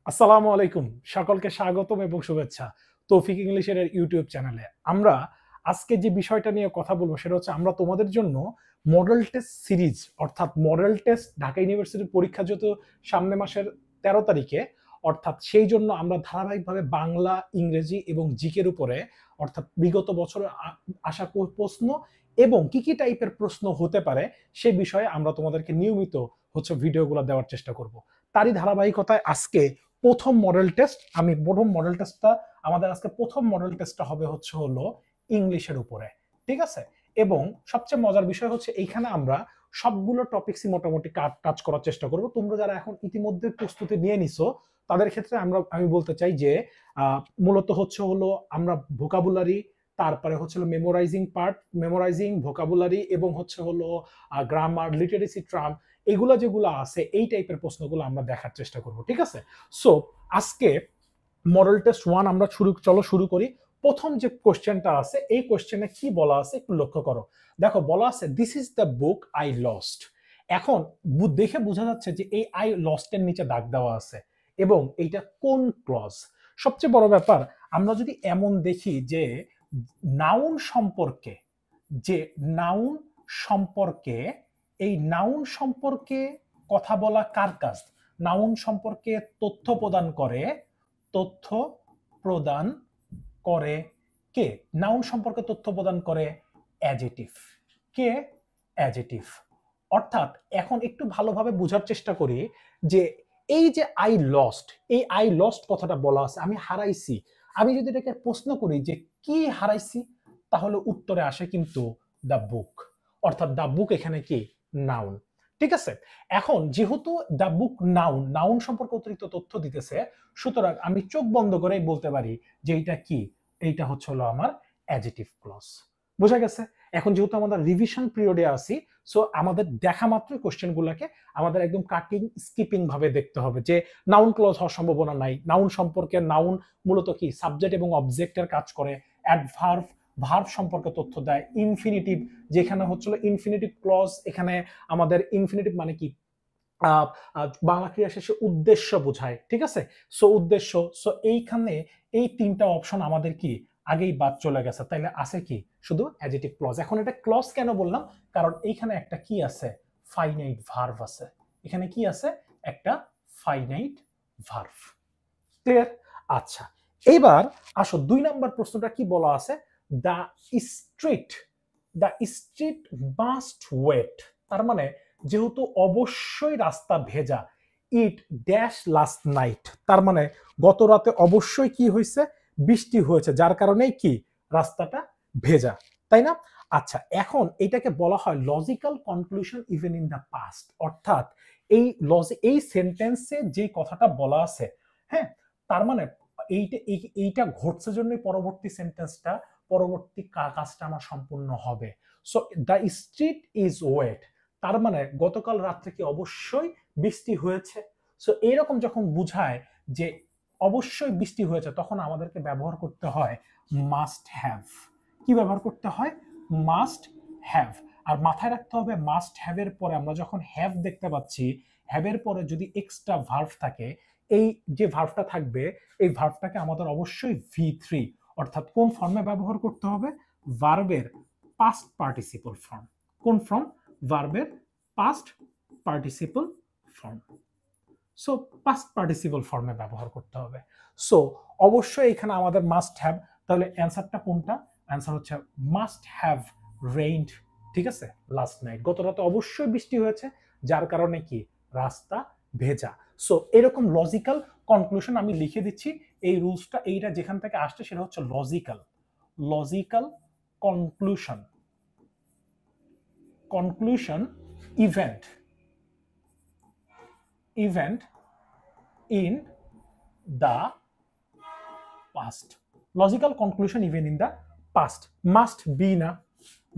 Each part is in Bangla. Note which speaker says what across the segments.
Speaker 1: আসসালামু আলাইকুম, সকলকে স্বাগতম এবং শুভেচ্ছা তৌফিক ইংলিশের ইউটিউব চ্যানেলে। আমরা আজকে যে বিষয়টা নিয়ে কথা বলবো সেটা হচ্ছে আমরা তোমাদের জন্য মডেল টেস্ট সিরিজ অর্থাৎ মডেল টেস্ট ঢাকা ইউনিভার্সিটির পরীক্ষা যেহেতু সামনে মাসের 13 তারিখে, অর্থাৎ সেই জন্য আমরা ধারাবাহিকভাবে বাংলা, ইংরেজি এবং জিকের উপরে অর্থাৎ বিগত বছরের আসা প্রশ্ন এবং কি কি টাইপের প্রশ্ন হতে পারে সে বিষয়ে আমরা তোমাদেরকে নিয়মিত ভিডিওগুলো দেওয়ার চেষ্টা করব। তারই ধারাবাহিকতায় আজকে প্রথম মডেল টেস্টটা হবে হলো ইংলিশের উপরে। ঠিক আছে? এবং সবচেয়ে মজার বিষয় হচ্ছে এইখানে আমরা সবগুলো টপিকসই মোটামুটি টাচ করার চেষ্টা করব। তোমরা যারা এখন ইতিমধ্যে প্রস্তুতি নিয়ে নিছো তাদের ক্ষেত্রে আমি বলতে চাই যে মূলত আমরা ভোকাবুলারি, তারপরে মেমোরাইজিং ভোকাবুলারি এবং গ্রামার, লিটারেসি ট্রাম, এগুলো যেগুলো আছে এই টাইপের প্রশ্নগুলো আমরা দেখার চেষ্টা করব। ঠিক আছে? সো আজকে মডেল টেস্ট 1 আমরা শুরু করি। প্রথম যে কোশ্চেনটা আছে এই কোশ্চেনে কি বলা আছে একটু লক্ষ্য করো। দেখো বলা আছে this is the book I lost. এখন দেখে বোঝা যাচ্ছে যে এই আই লস্ট এর নিচে দাগ দেওয়া আছে এবং এইটা কোন ক্লজ। সবচেয়ে বড় ব্যাপার, আমরা যদি এমন দেখি যে নাউন সম্পর্কে যে নাউন সম্পর্কে এই নাউন সম্পর্কে কথা বলা কার কাজ? নাউন সম্পর্কে তথ্য প্রদান করে কে? নাউন সম্পর্কে তথ্য প্রদান করে অ্যাডজেক্টিভ। কে? অ্যাডজেক্টিভ। অর্থাৎ এখন একটু ভালোভাবে বোঝার চেষ্টা করি যে এই যে আই লস্ট, এই আই লস্ট কথাটা বলা আছে আমি হারাইছি। আমি যদি এটাকে প্রশ্ন করি যে কি হারাইছি, তাহলে উত্তরে আসে কিন্তু দ্য বুক। অর্থাৎ দ্য বুক এখানে কি? নাউন। ঠিক আছে? এখন যেহেতু দ্য বুক নাউন সম্পর্কে অতিরিক্ত তথ্য দিতেছে, সুতরাং আমি চোখ বন্ধ করেই বলতে পারি যে এইটা কি? এইটা হলো আমার অ্যাডজেক্টিভ ক্লজ। বোঝা গেছে? এখন যেহেতু আমাদের রিভিশন পিরিয়ডে আছি, সো আমাদের দেখা মাত্রই কোশ্চেনগুলোকে আমাদের একদম কাটিং স্কিপিং ভাবে দেখতে হবে যে নাউন ক্লজ হওয়ার সম্ভাবনা নাই। নাউন সম্পর্কে নাউন মূলত কি? সাবজেক্ট এবং অবজেক্টের কাজ করে। অ্যাডভার্ব, ভার্ব সম্পর্কে তথ্য দেয়। ইনফিনিটিভ, যেখানে ইনফিনিটিভ ক্লজ, এখানে আমাদের ইনফিনিটিভ মানে কি? বাংলা ক্রিয়া শেষে উদ্দেশ্য বোঝায়। ঠিক আছে? সো উদ্দেশ্য। সো এইখানে এই তিনটা অপশন আমাদের কি আগেই বাদ চলে গেছে, তাইলে আছে কি? শুধু অ্যাডজেক্টিভ ক্লজ। এখন এটা ক্লজ কেন বললাম? কারণ এইখানে একটা কি আছে? ফাইনাইট ভার্ব আছে। এখানে কি আছে? একটা ফাইনাইট ভার্ব। ক্লিয়ার? আচ্ছা, এবার আসো 2 নাম্বার প্রশ্নটা কি বলা আছে? The street must wet. তার মানে যেহেতু অবশ্যই রাস্তা ভেজা, ইট ড্যাশ লাস্ট নাইট, তার মানে গত রাতে অবশ্যই কি হয়েছে? বৃষ্টি হয়েছে, যার কারণেই কি রাস্তাটা ভেজা, তাই না? আচ্ছা, এখন এটাকে বলা হয় logical conclusion even in the past. অর্থাৎ এই সেন্টেন্সে যে কথাটা বলা আছে, হ্যাঁ, তার মানে এইটা ঘটছে জন্যই পরবর্তী কাজটা আমার সম্পূর্ণ হবে। So the street is wet, তার মানে গতকাল রাত্রে কি অবশ্যই বৃষ্টি হয়েছে। সো এইরকম যখন বুঝায় যে অবশ্যই বৃষ্টি হয়েছে, তখন আমাদেরকে ব্যবহার করতে হয় মাস্ট হ্যাভ। কি ব্যবহার করতে হয়? Must have. আর মাথায় রাখতে হবে মাস্ট হ্যাভ এর পরে আমরা যখন হ্যাভ দেখতে পাচ্ছি, হ্যাভের পরে যদি এক্সট্রা ভার্ব থাকে, এই যে ভার্বটা থাকবে এই ভার্বটাকে আমাদের অবশ্যই V3 অর্থাৎ কোন ফর্মে ব্যবহার করতে হবে? ভার্বের পাস্ট পার্টিসিপল ফর্ম। কোন ফর্ম? ভার্বের past participle form. So past participle ফর্মে ব্যবহার করতে হবে। সো অবশ্যই এখানে আমাদের মাস্ট হ্যাভ। তাহলে অ্যান্সারটা কোনটা? অ্যান্সার হচ্ছে মাস্ট হ্যাভ রেইনড। ঠিক আছে? লাস্ট নাইট, গত রাতে অবশ্যই বৃষ্টি হয়েছে, যার কারণে কি রাস্তা ভেজা। সো এরকম লজিক্যাল কনক্লুশন আমি লিখে দিচ্ছি। এই রুলসটা এইটা যেখান থেকে আসছে সেটা হচ্ছে logical conclusion event in the past. Logical conclusion even in the past. Must be না,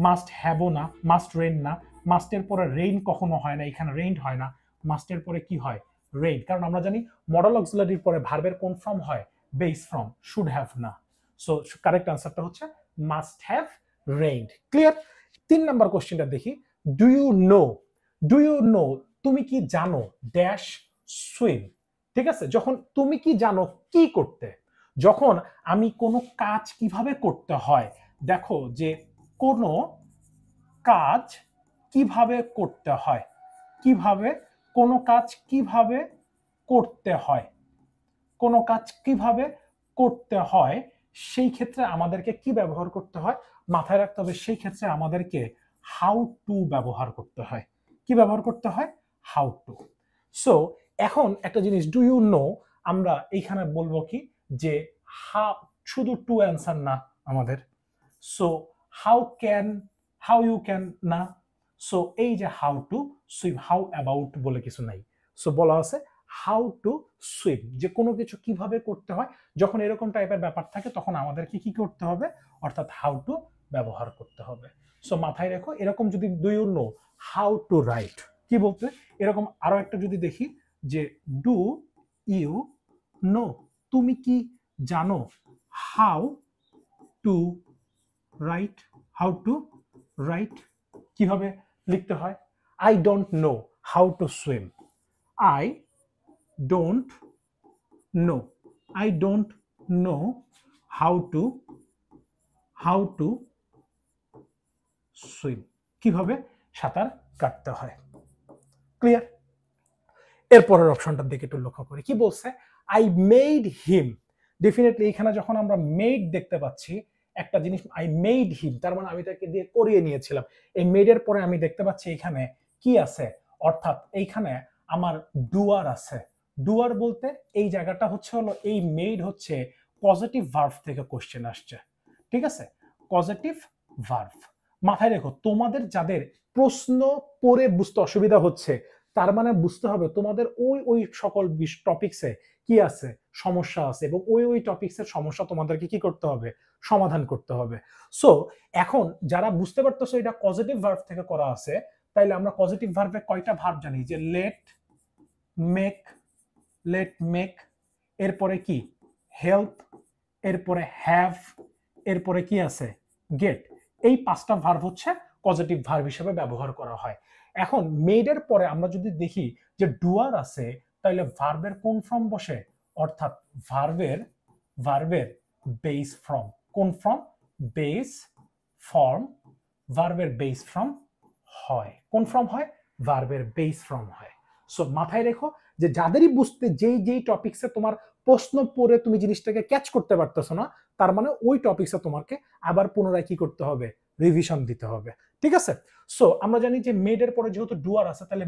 Speaker 1: must have না, must rain না, must এর পরে rain কখনো হয় না, এখানে rained হয় না, must এর পরে কি হয়? rain। কারণ আমরা জানি মডেল অক্সিলারির পরে ভার্বের কোন ফর্ম হয়? বেস ফর্ম, should have না। সো কারেক্ট আনসারটা হচ্ছে must have rained। Clear? 3 number কোশ্চেনটা দেখি। ডু ইউ নো, তুমি কি জানো ড্যাশ সুইম? ঠিক আছে, যখন তুমি কি জানো কি করতে, যখন আমি কোনো কাজ কিভাবে করতে হয়, দেখো যে কোনো কাজ কিভাবে করতে হয়, কিভাবে কোনো কাজ কিভাবে করতে হয়, কোনো কাজ কিভাবে করতে হয়, সেই ক্ষেত্রে আমাদেরকে কি ব্যবহার করতে হয় মাথায় রাখতে হবে। সেই ক্ষেত্রে আমাদেরকে হাউ টু ব্যবহার করতে হয়। কি ব্যবহার করতে হয়? How to. সো এখন একটা জিনিস, ডু ইউ নো, আমরা এইখানে বলবো কি যে হাউ, শুধু টু অ্যান্সার না আমাদের। So how can, how you can না। সো এই যে how to swim, how about বলে কিছু নাই। সো বলা আছে হাউ টু সুইম, যে কোনো কিছু কিভাবে করতে হয়, যখন এরকম টাইপের ব্যাপার থাকে তখন আমাদেরকে কি করতে হবে, অর্থাৎ হাউ টু ব্যবহার করতে হবে। সো মাথায় রেখো, এরকম যদি do you know how to write, কি বলতে, এরকম আরো একটা যদি দেখি যে ডু ইউ নো, তুমি কি জানো how to right, how to right, কিভাবে লিখতে হয়। I don't know how to swim, I don't know, I don't know how to swim, কিভাবে সাঁতার কাটতে হয়। ক্লিয়ার? এরপরের অপশনটার দিকে একটু লক্ষ্য করি, কি বলছে, আই মেড হিম। ডেফিনেটলি এখানে যখন আমরা মেড দেখতে পাচ্ছি একটা জিনিস, আই মেড হিম, তার মানে আমি তাকে দিয়ে করিয়ে নিয়েছিলাম। এই মেডের পরে আমি দেখতে পাচ্ছি এখানে কি আছে, অর্থাৎ এইখানে আমার ডুয়ার আছে। ডুয়ার বলতে এই জায়গাটা হচ্ছে হলো, এই মেড হচ্ছে পজিটিভ ভার্ব থেকে কোশ্চেন আসছে। ঠিক আছে, পজিটিভ ভার্ব। মাথায় রেখো, তোমাদের যাদের প্রশ্ন পড়ে বুঝতে অসুবিধা হচ্ছে, তার মানে বুঝতে হবে তোমাদের ওই ওই সকল টপিকসে কি আছে, সমস্যা আছে, এবং ওই ওই টপিকসের সমস্যা তোমাদেরকে কি করতে হবে, সমাধান করতে হবে। সো এখন যারা বুঝতে পারতেছো এটা পজিটিভ ভার্ব থেকে করা আছে, তাইলে আমরা পজিটিভ ভার্বে কয়টা ভার্ব জানি, যে লেট, মেক, লেট মেক, এরপরে কি হেল্প, এরপরে হ্যাভ, এরপরে কি আছে গেট। এই পাঁচটা ভার্ব হচ্ছে পজিটিভ ভার্ব হিসেবে ব্যবহার করা হয়। এখন মেডের পরে আমরা যদি দেখি যে ডুয়ার আছে, তাহলে ভার্বের কোন ফর্ম বসে, অর্থাৎ ভার্বের বেস ফর্ম। কোন ফর্ম? Base form. ভার্বের বেস ফর্ম হয়, কোন ফর্ম হয়, ভার্বের বেস ফর্ম হয়। সো মাথায় রেখো যে যাদেরই বুঝতে, যেই যেই টপিকসে তোমার প্রশ্ন পড়ে তুমি জিনিসটাকে ক্যাচ করতে পারতেছো না, তার মানে ওই টপিকসে তোমাকে আবার পুনরায় কি করতে হবে, রিভিশন দিতে হবে। ঠিক আছে? সো আমরা জানি যে মেডের পরে যেহেতু ডুয়ার আছে, তাহলে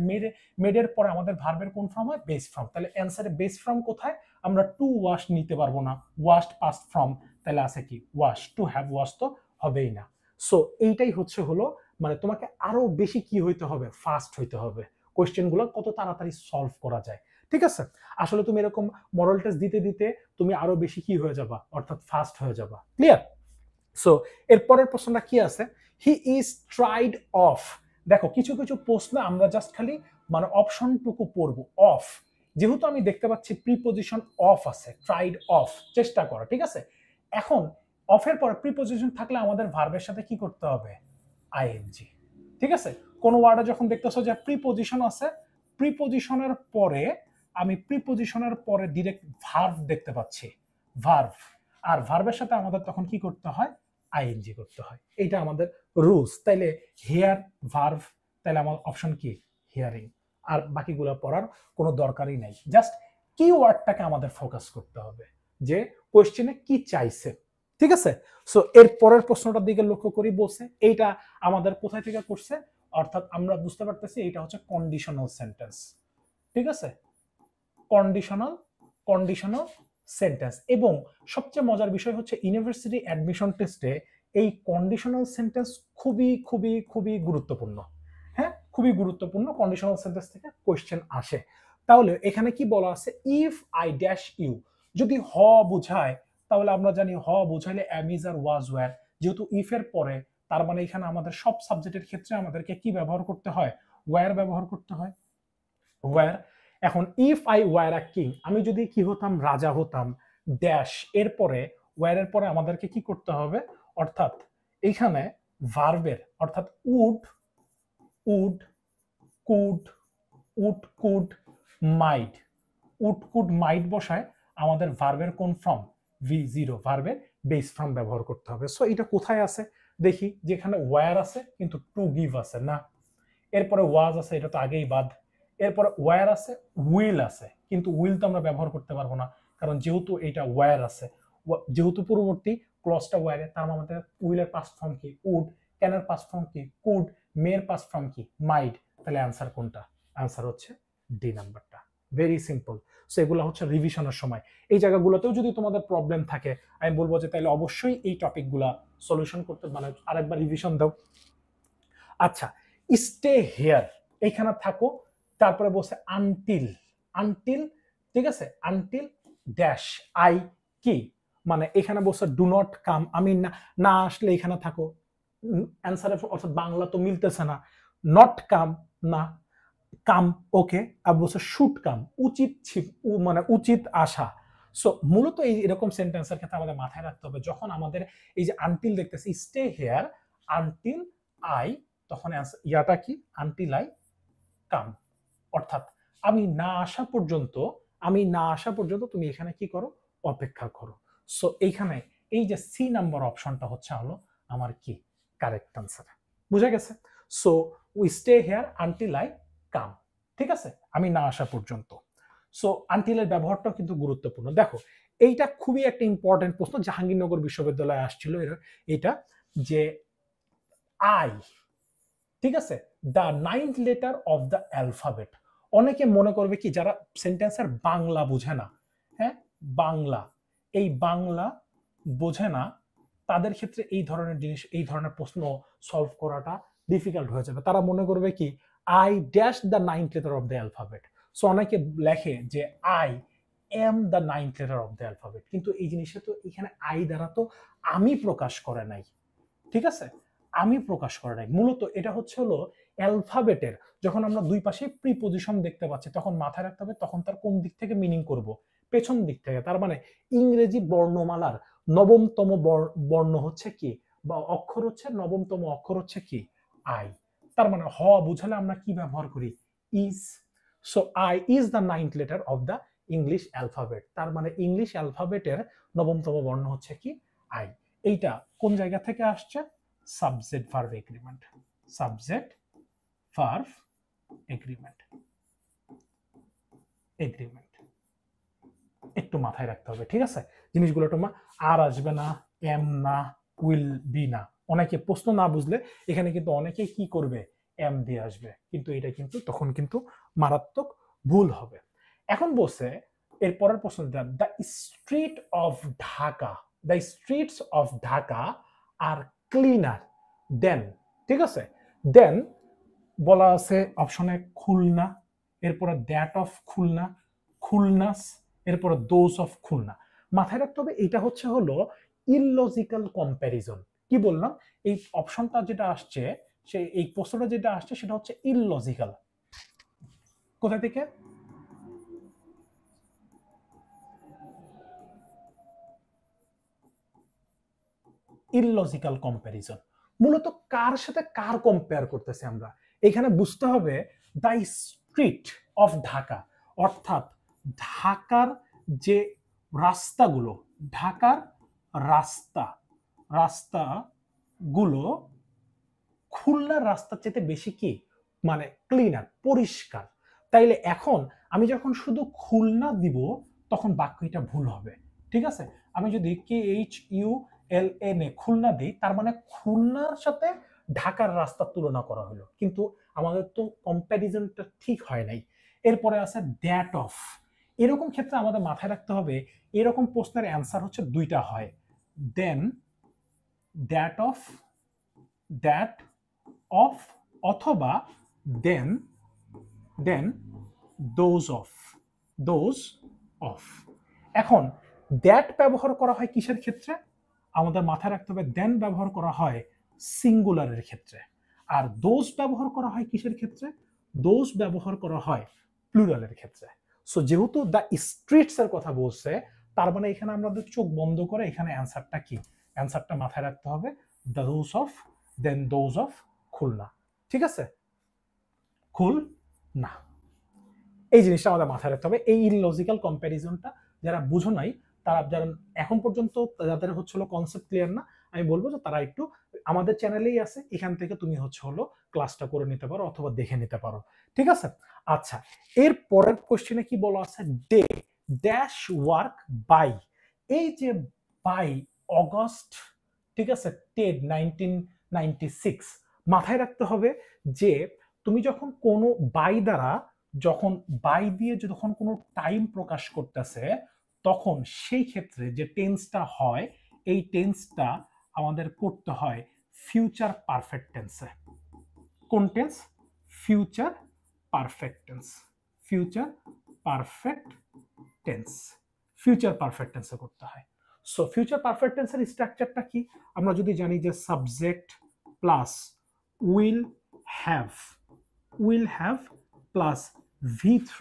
Speaker 1: মেডের পরে আমাদের ভার্বের কোন ফর্ম হয়, বেস ফর্ম। তাহলে অ্যান্সারে বেস ফর্ম কোথায়, আমরা টু ওয়াশ নিতে পারবো না, ওয়াশড পাস্ট ফর্ম, তাহলে আছে কি ওয়াশ, টু হ্যাভ ওয়াশ তো হবেই না। সো এইটাই হচ্ছে হলো, মানে তোমাকে আরো বেশি কি হইতে হবে, ফাস্ট হইতে হবে, কোয়েশ্চেনগুলো কত তাড়াতাড়ি সলভ করা যায়। ঠিক আছে, আসলে তুমি এরকম মডেল টেস্ট দিতে দিতে তুমি আরো বেশি কি হয়ে যাবা, অর্থাৎ ফাস্ট হয়ে যাবা। ক্লিয়ার? সো এরপরের প্রশ্নটা কি আছে, হি ইজ ট্রাইড অফ। দেখো কিছু কিছু প্রশ্ন আমরা জাস্ট খালি মানে অপশনটুকু পড়বো, অফ, যেহেতু আমি দেখতে পাচ্ছি প্রিপজিশন অফ আছে, ট্রাইড অফ, চেষ্টা করা। ঠিক আছে, এখন অফের পরে প্রিপজিশন থাকলে আমাদের ভার্বের সাথে কি করতে হবে, আইএনজি। ঠিক আছে, কোন ওয়ার্ডে যখন দেখতেছো যে প্রিপজিশন আছে, প্রিপজিশনের পরে আমি প্রিপজিশনের পরে ডিরেক্ট ভার্ব দেখতে পাচ্ছি, ভার্ব, আর ভার্বের সাথে আমাদের তখন কি করতে হয়, আইএনজি করতে হয়। এটা আমাদের রুলস। তাইলে হেয়ার ভার্ব, তাহলে আমার অপশন কি হিয়ারিং, আর বাকিগুলো পড়ার কোনো দরকারই নাই। জাস্ট কি ওয়ার্ডটাকে আমাদের ফোকাস করতে হবে, যে কোশ্চেনে কি চাইছে। ঠিক আছে, সো এর পরের প্রশ্নটার দিকে লক্ষ্য করি, বলছে এইটা আমাদের কোথায় থেকে করছে, অর্থাৎ আমরা বুঝতে পারতেছি এটা হচ্ছে কন্ডিশনাল সেন্টেন্স। ঠিক আছে, কন্ডিশনাল সেন্টেন্স। এবং সবচেয়ে মজার বিষয় হচ্ছে ইউনিভার্সিটি অ্যাডমিশন টেস্টে এই কন্ডিশনাল সেন্টেন্স খুবই খুবই খুবই গুরুত্বপূর্ণ। হ্যাঁ, খুবই গুরুত্বপূর্ণ, কন্ডিশনাল সেন্টেন্স থেকে কোয়েশ্চেন আসে। তাহলে এখানে কি বলা আছে, ইফ আই ড্যাশ ইউ, যদি হ বোঝায়, তাহলে আমরা জানি হ বোঝাইলে am is are was were, যেহেতু ইফ এর পরে, তার মানে এখানে আমাদের সব সাবজেক্টের ক্ষেত্রে আমাদেরকে কি ব্যবহার করতে হয়, ওয়্যার ব্যবহার করতে হয়, ওয়্যার। এখন if I were a king, আমি যদি কি হতাম, রাজা হতাম, ড্যাশ এরপরে ওয়্যার এর পরে আমাদেরকে কি করতে হবে, অর্থাৎ এইখানে ভার্বের, অর্থাৎ would, would, could, would could, might, would could might বসায় আমাদের ভার্বের কোন ফর্ম, V0, ভার্বের বেস ফর্ম ব্যবহার করতে হবে। সো এটা কোথায় আছে দেখি, যেখানে ওয়্যার আছে কিন্তু টু গিভ আছে না, এরপরে ওয়াজ আছে, এটা তো আগেই বাদ, এরপরে ওয়্যার আছে, উইল আছে, কিন্তু উইল তো আমরা ব্যবহার করতে পারবো না, কারণ যেহেতু এটা ওয়্যার আছে, যেহেতু পূর্ববর্তী ক্লজটা ওয়্যারে, তার মানে আমাদের উইলের পাস্ট ফর্ম কি উড, ক্যানের পাস্ট ফর্ম কি কুড, মেয়ের পাস্ট ফর্ম কি মাইড, তাহলে অ্যান্সার কোনটা? অ্যান্সার হচ্ছে ডি নাম্বারটা। Very simple. সো এগুলো হচ্ছে রিভিশনের সময়, এই জায়গাগুলোতেও যদি তোমাদের প্রবলেম থাকে আমি বলবো যে তাহলে অবশ্যই এই টপিকগুলা সলিউশন করতে, মানে আরেকবার রিভিশন দাও। আচ্ছা, স্টে হেয়ার এইখানে থাকো, তারপরে বলছে আনটিল, আনটিল, ঠিক আছে, আনটিল ড্যাশ আই কি, মানে এখানে বলছে ডু নট কাম, আমি না আসলে এখানে থাকো, অ্যান্সার অর্থাৎ বাংলা তো মিলতেছে না, নট কাম না, কাম ওকে, আর বলছে শুড কাম উচিত, মানে উচিত আসা। সো মূলত এই এরকম সেন্টেন্সের ক্ষেত্রে আমাদের মাথায় রাখতে হবে, যখন আমাদের এই যে আনটিল দেখতেছি স্টে হেয়ার আনটিল আই, তখন ইয়াটা কি আনটিল আই কাম, অর্থাৎ আমি না আসা পর্যন্ত, আমি না আসা পর্যন্ত তুমি এখানে কি করো, অপেক্ষা করো। সো এইখানে এই যে সি নাম্বার অপশনটা হচ্ছে হলো আমার কি কারেক্ট আনসার। বুঝা গেছে? So we stay here until I come, ঠিক আছে, আমি না আসা পর্যন্ত। সো আনটিলের ব্যবহারটাও কিন্তু গুরুত্বপূর্ণ। দেখো এইটা খুবই একটা ইম্পর্টেন্ট প্রশ্ন, জাহাঙ্গীরনগর বিশ্ববিদ্যালয়ে আসছিল এটা, যে আই, ঠিক আছে, the ninth letter of the alphabet. অনেকে মনে করবে কি, যারা সেন্টেন্সের বাংলা বোঝে না, হ্যাঁ বাংলা, এই বাংলা বোঝে না, তাদের ক্ষেত্রে এই ধরনের জিনিস, এই ধরনের প্রশ্ন সলভ করাটা ডিফিকাল্ট হয়ে যাবে। তারা মনে করবে কি I dash the ninth letter of the alphabet. So অনেকে লেখে যে I am the ninth letter of the alphabet, কিন্তু এই জিনিসটা তো এখানে আই দ্বারা তো আমি প্রকাশ করে নাই, ঠিক আছে, আমি প্রকাশ করে নাই। মূলত এটা হচ্ছে হলো অ্যালফাবেটের, যখন আমরা দুই পাশে প্রিপজিশন দেখতে পাচ্ছি তখন মাথায় রাখতে হবে তখন তার কোন দিক থেকে মিনিং করব, পেছন দিক থেকে। তার মানে ইংরেজি বর্ণমালার নবমতম বর্ণ হচ্ছে কি, বা অক্ষর হচ্ছে নবমতম অক্ষর হচ্ছে কি আই। তার মানে হ বুঝালে আমরা কি ব্যবহার করি, is. So I is the ninth letter of the English alphabet, তার মানে ইংলিশ অ্যালফাবেটের নবমতম বর্ণ হচ্ছে কি আই। এইটা কোন জায়গা থেকে আসছে, subject verb agreement, subject verb agreement, agreement একটু মাথায় রাখতে হবে, ঠিক আছে, জিনিসগুলো তোমার আর আসবে না, এম না, উইল বি না। অনেকে প্রশ্ন না বুঝলে এখানে কিন্তু অনেকে কি করবে, এম দিয়ে আসবে, কিন্তু এটা কিন্তু তখন কিন্তু মারাত্মক ভুল হবে। এখন বলছে এর পরের প্রশ্ন, the street of Dhaka, the streets of Dhaka are cleaner than, ঠিক আছে, দেন বলা আছে অপশনে খুলনা, এরপরে দ্যাট অফ খুলনা, খুলনাস, এরপরে দোজ অফ খুলনা। মাথায় রাখতে হবে এটা হচ্ছে হলো ইললজিক্যাল কম্প্যারিজন। কি বললাম, এই অপশনটা যেটা আসছে, সেই এই প্রশ্নটা যেটা আসছে সেটা হচ্ছে ইললজিক্যাল। কোথা থেকে, ইললজিক্যাল কম্প্যারিজন। মূলত কার সাথে কার কম্পেয়ার করতেছে আমরা, এখানে বুঝতে হবে দ্য স্ট্রিট অফ ঢাকা, অর্থাৎ ঢাকার যে রাস্তাগুলো, ঢাকার রাস্তাগুলো খুলনার রাস্তার চেয়ে বেশি কি, মানে ক্লিনার, পরিষ্কার। তাইলে এখন আমি যখন শুধু খুলনা দিব তখন বাক্যটা ভুল হবে, ঠিক আছে। আমি যদি KHULN খুলনা দিই, তার মানে খুলনার সাথে ঢাকার রাস্তার তুলনা করা হলো, কিন্তু আমাদের তো কম্প্যারিজনটা ঠিক হয় নাই। এরপরে আছে দ্যাট অফ, এরকম ক্ষেত্রে আমাদের মাথায় রাখতে হবে এরকম প্রশ্নের অ্যান্সার হচ্ছে দুইটা হয়, দেন দ্যাট অফ, দ্যাট অফ, অথবা দেন দোজ অফ, দোজ অফ। এখন দ্যাট ব্যবহার করা হয় কিসের ক্ষেত্রে, আমাদের মাথায় রাখতে হবে দেন ব্যবহার করা হয় সিঙ্গুলারের ক্ষেত্রে, আর দোজ ব্যবহার করা হয় কিসের ক্ষেত্রে, দোজ ব্যবহার করা হয় প্লুরালের ক্ষেত্রে। সো যেহেতু দ্য স্ট্রিটস এর কথা বলছে, তার মানে এখানে আমাদের চোখ বন্ধ করে এখানে অ্যান্সারটা কি, অ্যান্সারটা মাথায় রাখতে হবে those of, then those of Khulna, ঠিক আছে, খুলনা। এই জিনিসটা আমাদের মাথায় রাখতে হবে। এই ইললজিক্যাল কম্প্যারিজনটা যারা বুঝো নাই, তারা যারা এখন পর্যন্ত যাদের হচ্ছে হলো কনসেপ্ট ক্লিয়ার না, আমি বলবো যে তারা একটু আমাদের চ্যানেলেই আছে, এখান থেকে তুমি হচ্ছে হলো ক্লাসটা করে নিতে পারো অথবা দেখে নিতে পারো, ঠিক আছে? আচ্ছা, এর পরের কোশ্চেনে কি বলা আছে, ডে ড্যাশ ওয়ার্ক বাই, এই যে বাই অগস্ট, ঠিক আছে, 10 1996, মাথায় রাখতে হবে যে তুমি যখন কোনো বাই দ্বারা, যখন বাই দিয়ে যখন কোনো টাইম প্রকাশ করতেছে, তখন সেই ক্ষেত্রে যে টেন্সটা হয়, এই টেন্সটা আমাদের করতে হয় ফিউচার পারফেক্ট টেন্সে। কোন tense? Future perfect tense. Future perfect tense, future perfect টেন্সে করতে হয়। সো ফিউচার পারফেক্ট টেন্সের স্ট্রাকচারটা কি? আমরা যদি জানি যে subject plus will have plus V3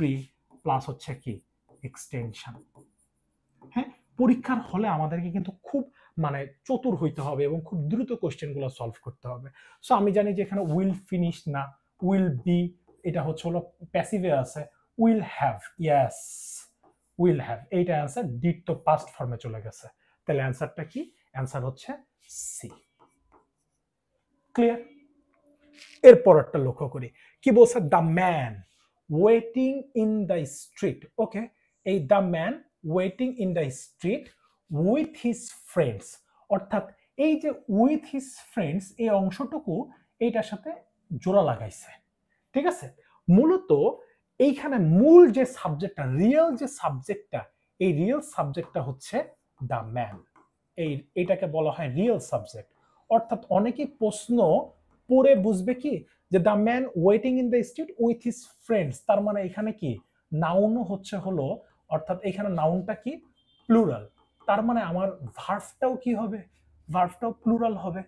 Speaker 1: plus হচ্ছে কি এক্সটেনশন। হ্যাঁ, পরীক্ষার হলে আমাদেরকে কিন্তু খুব মানে চতুর হইতে হবে এবং খুব দ্রুত কোশ্চেনগুলো সলভ করতে হবে। সো আমি জানি যে এখানে উইল ফিনিশ না, উইল বি, এটা হচ্ছে হলো প্যাসিভে আছে, will have, yes will have, এইটা অ্যান্সার, ডিড তো পাস্ট ফর্মে চলে গেছে, তাহলে অ্যান্সারটা কি? অ্যান্সার হচ্ছে সি। ক্লিয়ার? এর পরেরটা লক্ষ্য করি, কি বলছে, the man waiting in the street. Okay, এই the man waiting in the street with his friends, অর্থাৎ এই যে উইথ হিজ ফ্রেন্ডস, এই অংশটুকু এইটার সাথে জোড়া লাগাইছে, ঠিক আছে? মূলত এইখানে মূল যে সাবজেক্টটা, রিয়েল যে সাবজেক্টটা, এই রিয়েল সাবজেক্টটা হচ্ছে দ্য ম্যান। এইটাকে বলা হয় রিয়েল সাবজেক্ট। অর্থাৎ অনেকেই প্রশ্ন পড়ে বুঝবে কি যে the man waiting in the street with his friends, তার মানে এখানে কি নাউনও হচ্ছে হলো, অর্থাৎ এখানে নাউনটা কি প্লুরাল, তার মানে আমার ভার্বটাও কি হবে, ভার্বটাও প্লুরাল হবে,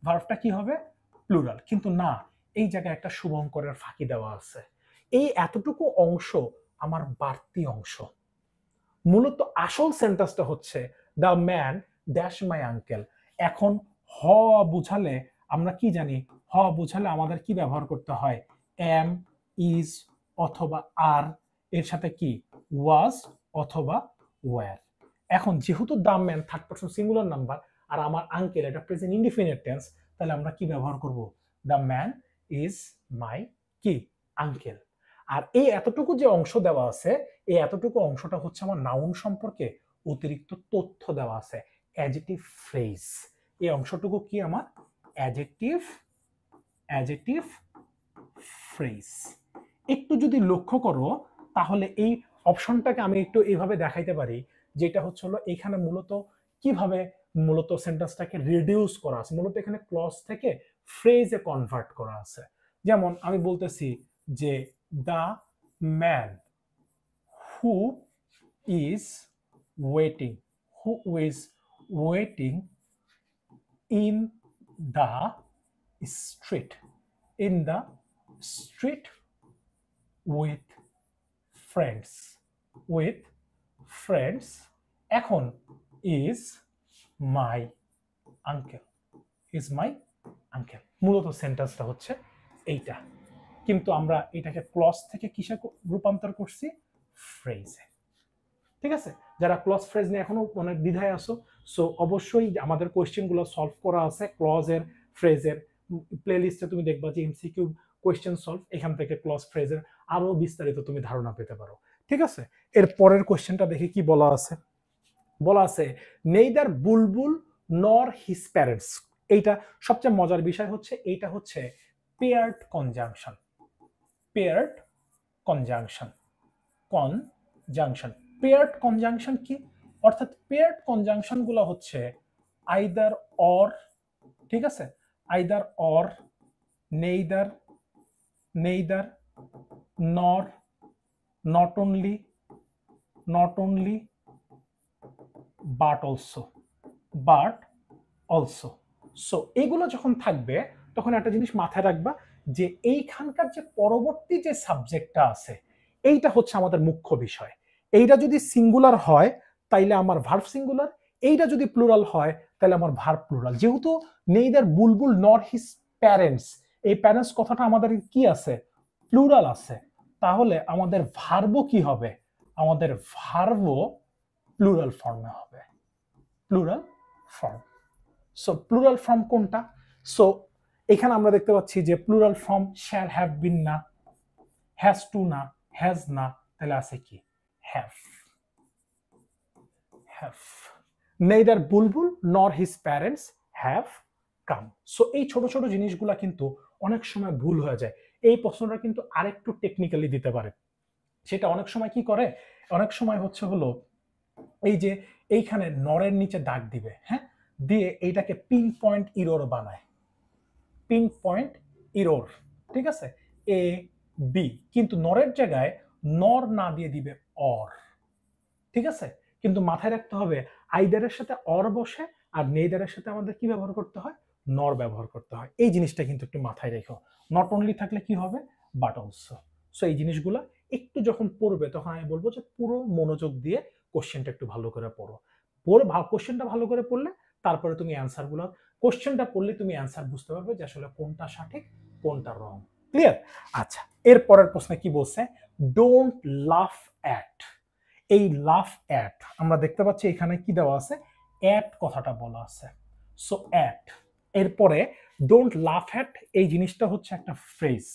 Speaker 1: ভার্বটা কি হবে প্লুরাল। কিন্তু না, এই জায়গায় একটা শুভঙ্করের ফাঁকি দেওয়া আছে, এই এতটুকু অংশ আমার বাড়তি অংশ। মূলত আসল সেন্টেন্সটা হচ্ছে the man dash my uncle. এখন হ বুঝালে আমরা কি জানি, হ বুঝালে আমাদের কি ব্যবহার করতে হয়, এম, ইজ অথবা আর, এর সাথে কি ওয়াজ অথবা ওয়্যার। এখন যেহেতু the man third person singular number আর আমার আঙ্কেল এটা প্রেজেন্ট ইনডিফিনিট টেন্স, তাহলে আমরা কি ব্যবহার করব, দ্য ম্যান ইজ মাই কি আঙ্কেল। আর এই এতটুকু যে অংশ দেওয়া আছে, এই এতটুকু অংশটা হচ্ছে আমার নাউন সম্পর্কে অতিরিক্ত তথ্য দেওয়া আছে, অ্যাডজেক্টিভ ফ্রেজ। এই অংশটুকু কি আমার অ্যাডজেক্টিভ ফ্রেজ। একটু যদি লক্ষ্য করো তাহলে এই অপশনটাকে আমি একটু এইভাবে দেখাইতে পারি, যেটা হচ্ছে হলো এখানে মূলত কিভাবে মূলত সেন্টেন্সটাকে রিডিউস করা আছে, মূলত এখানে ক্লজ থেকে ফ্রেজে কনভার্ট করা আছে। যেমন আমি বলতেছি যে the man who is waiting in the street with friends এখন is my uncle, মূলত সেন্টেন্সটা হচ্ছে এইটা, কিন্তু আমরা এটাকে ক্লজ থেকে কিসে রূপান্তর করছি, ফ্রেজে। ঠিক আছে, যারা ক্লজ ফ্রেজ নিয়ে এখনো অনেক দ্বিধায় আসো, সো অবশ্যই আমাদের কোয়েশ্চেনগুলো সলভ করা আছে ক্লজের ফ্রেজের প্লেলিস্টে, তুমি দেখবা যে এমসিকিউ কোয়েশ্চেন সলভ, এখান থেকে ক্লজ ফ্রেজের আরো বিস্তারিত তুমি ধারণা পেতে পারো। ঠিক আছে, এর পরের কোয়েশ্চেনটা দেখি কি বলা আছে। বলা আছে neither Bulbul nor his parents. এইটা সবচেয়ে মজার বিষয় হচ্ছে, এইটা হচ্ছে paired conjunction. Paired conjunction paired conjunction কি? অর্থাৎ পেয়ার্ড কনজাংশন গুলো হচ্ছে আইদার অর, ঠিক আছে, আইদার অর, নেইদার, নর, not only, but also. So এগুলো যখন থাকবে তখন একটা জিনিস মাথায় রাখবা যে এইখানকার যে পরবর্তী যে সাবজেক্টটা আছে এইটা হচ্ছে আমাদের মুখ্য বিষয়। এইটা যদি সিঙ্গুলার হয় তাইলে আমার ভার্ব সিঙ্গুলার, এইটা যদি প্লুরাল হয় তাহলে আমার ভার্ব প্লুরাল। যেহেতু neither Bulbul nor his parents, এই প্যারেন্টস কথাটা আমাদের কি আছে, প্লুরাল আছে, তাহলে আমাদের ভার্বও কি হবে? আমাদের ভার্বও প্লুরাল ফর্মে হবে, plural form. So plural form কোনটা? সো এখানে আমরা দেখতে পাচ্ছি যে plural form shall have been না, হ্যাজ টু না, হ্যাজ না, তাহলে আছে কি have, have. Neither Bulbul nor his parents have come. So এই ছোট ছোট জিনিসগুলা কিন্তু অনেক সময় ভুল হয়ে যায়। এই প্রশ্নটা কিন্তু আরেকটু টেকনিক্যালি দিতে পারে। সেটা অনেক সময় কি করে, অনেক সময় হচ্ছে হলো এই যে এইখানে নরের নিচে দাগ দিবে, হ্যাঁ, দিয়ে এইটাকে পিন পয়েন্ট ইরোর বানায়, পিন পয়েন্ট ইরোর, ঠিক আছে, এ বি, কিন্তু নরের জায়গায় নর না দিয়ে দিবে অর, ঠিক আছে। কিন্তু মাথায় রাখতে হবে আইদারের সাথে অর বসে আর নেইদারের সাথে আমাদের কি ব্যবহার করতে হয়? নর ব্যবহার করতে হয়। এই জিনিসটা কিন্তু একটু মাথায় রেখো। নট অনলি থাকলে কি হবে? But also. সো এই জিনিসগুলো একটু যখন পড়বে তখন আমি বলবো যে পুরো মনোযোগ দিয়ে কোশ্চেনটা একটু ভালো করে পড়ো। কোশ্চেনটা ভালো করে পড়লে তারপরে তুমি অ্যান্সারগুলো, কোশ্চেনটা পড়লে তুমি অ্যান্সার বুঝতে পারবে যে আসলে কোনটা সঠিক কোনটা রং। ক্লিয়ার? আচ্ছা, এর পরের প্রশ্নে কি বলছে? ডোন্ট লাফ অ্যাট। এই লাফ অ্যাট আমরা দেখতে পাচ্ছি এখানে কি দেওয়া আছে? অ্যাট কথাটা বলা আছে। সো অ্যাট, এরপরে ডোন্ট লাফ অ্যাট, এই জিনিসটা হচ্ছে একটা ফ্রেজ।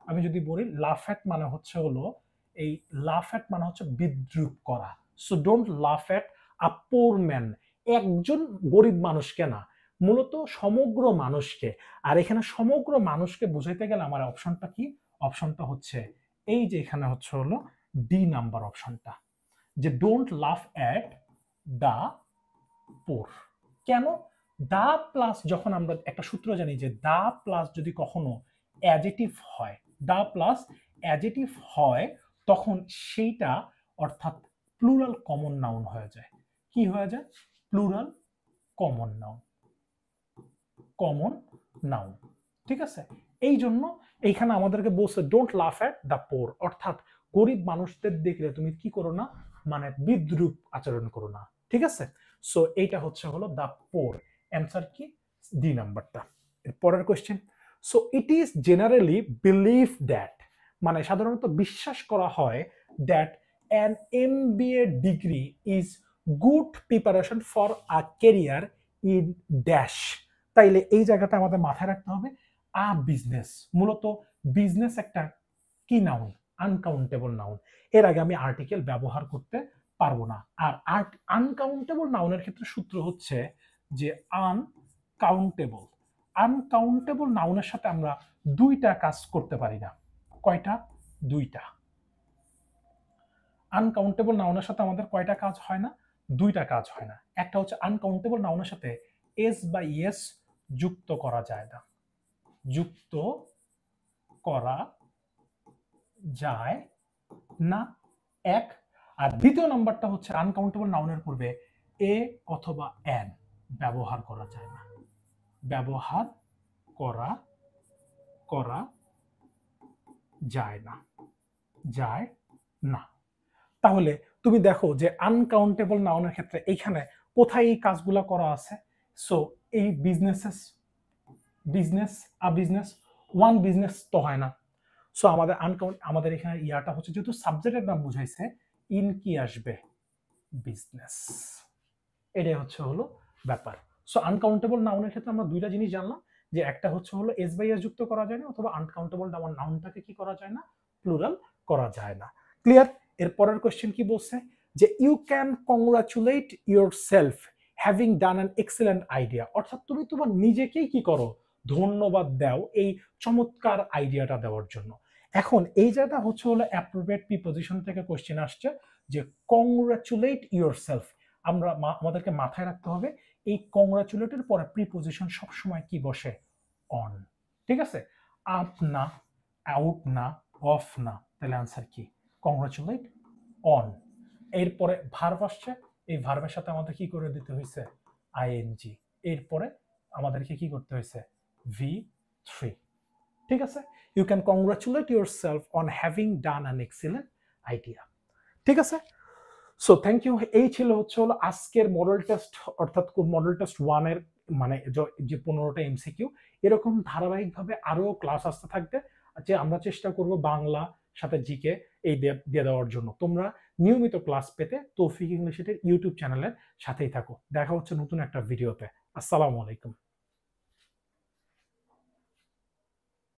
Speaker 1: আমি যদি বলি লাফ অ্যাট মানে হচ্ছে হলো, এই লাফ অ্যাট মানে হচ্ছে বিদ্রুপ করা। সো ডোন্ট লাফ অ্যাট আ পোর ম্যান, একজন গরিব মানুষকে না, মূলত সমগ্র মানুষকে। আর এখানে সমগ্র মানুষকে বুঝাইতে গেলে আমার অপশনটা কি? অপশনটা হচ্ছে এই যে এখানে হচ্ছে হলো ডি নাম্বার অপশনটা, যে ডোন্ট লাফ অ্যাট দা পোর। কেন? দা প্লাস, যখন আমরা একটা সূত্র জানি যে দা প্লাস যদি কখনো অ্যাডজেটিভ হয়, দা প্লাস অ্যাডজেটিভ হয়, তখন সেইটা অর্থাৎ প্লুরাল কমন নাউন হয়ে যায়। কি হয়ে যায়? Plural common noun, common noun, ঠিক আছে। এই জন্য এইখানে আমাদেরকে বলছে ডোন্ট লাফ অ্যাট দ্য পোর, অর্থাৎ গরিব মানুষদের দেখলে তুমি কি করো না, মানে বিদ্রুপ আচরণ করো না, ঠিক আছে। সো এইটা হচ্ছে হলো দ্য পোর। অ্যান্সার কি? ডি নাম্বারটা। পরের question. So it is generally believe that, মানে সাধারণত বিশ্বাস করা হয় that an MBA degree is good preparation for a career in dash. তাইলে এই জায়গাটা আমাদের মাথায় রাখতে হবে আ বিজনেস, মূলত বিজনেস একটা কি নাউন? Uncountable noun. এর আগে আমি আর্টিকেল ব্যবহার করতে পারবো না। আর আনকাউন্টেবল নাউনের ক্ষেত্রে সূত্র হচ্ছে যে আনকাউন্টেবল, আনকাউন্টেবল নাউনের সাথে আমরা দুইটা কাজ করতে পারি না। কয়টা? দুইটা। আনকাউন্টেবল নাউনের সাথে আমাদের কয়টা কাজ হয় না? দুইটা কাজ হয় না। একটা হচ্ছে আনকাউন্টেবল নাউনের সাথে এস বা ইয়েস যুক্ত করা যায় না, যুক্ত করা যায় না, এক। আর দ্বিতীয় নাম্বারটা হচ্ছে আনকাউন্টেবল নাউনের পূর্বে এ অথবা এন ব্যবহার করা যায় না, ব্যবহার করা করা যায় না, যায় না। তাহলে তুমি দেখো যে আনকাউন্টেবল নাউনের ক্ষেত্রে এইখানে কোথায় এই কাজগুলো করা আছে? সো এই বিজনেসেস, বিজনেস আ বিজনেস, ওয়ান বিজনেস তো হয় না। সো আমাদের আমাদের এখানে ইয়াটা হচ্ছে যেহেতু সাবজেক্টের নাম বুঝাইছে, ইন কি আসবে? বিজনেস। এটাই হচ্ছে হলো ব্যাপার। সো আনকাউন্টেবল নাউনের ক্ষেত্রে আমরা দুইটা জিনিস জানলাম, যে একটা হচ্ছে হলো এস বাই এস যুক্ত করা যায় না, অথবা আনকাউন্টেবল নাউনটাকে কি করা যায় না? প্লুরাল করা যায় না। ক্লিয়ার? এর পরের কোশ্চেন কি বলছে? যে you can congratulate yourself having done an excellent idea, অর্থাৎ তুমি তোমার নিজেকেই কি করো? ধন্যবাদ দাও এই চমৎকার আইডিয়াটা দেওয়ার জন্য। এখন এই জায়গাটা হচ্ছে হলো অ্যাপ্রোপ্রিয়েট প্রিপজিশন থেকে কোশ্চেন আসছে যে কংগ্রাচুলেট ইউর সেলফ। আমরা আমাদেরকে মাথায় রাখতে হবে এই কংগ্রাচুলেটের পরে প্রিপজিশন সবসময় কি বসে? অন, ঠিক আছে। আপ না, আউট না, অফ না, তাহলে আনসার কি? Congratulate on. এরপরে ভার্ব আসছে, এই ভার্বের সাথে আমাদের কি করে দিতে হয়েছে? আইএনজি। এরপরে আমাদেরকে কি করতে হয়েছে? V3, ঠিক আছে। You can congratulate yourself on having done an excellent idea, ঠিক আছে। So thank you. এই ছিল হচ্ছে হলো আজকের মডেল টেস্ট, অর্থাৎ মডেল টেস্ট 1 এর মানে যে 15টা এমসিকিউ। এরকম ধারাবাহিকভাবে আরো ক্লাস আসতে থাকবে, যে আমরা চেষ্টা করব বাংলা, সাথে জিকে এই দিয়ে দেওয়ার জন্য। তোমরা নিয়মিত ক্লাস পেতে তৌফিক ইংলিশ ইউটিউব চ্যানেলের সাথেই থাকো। দেখা হচ্ছে নতুন একটা ভিডিওতে। আসসালামু আলাইকুম।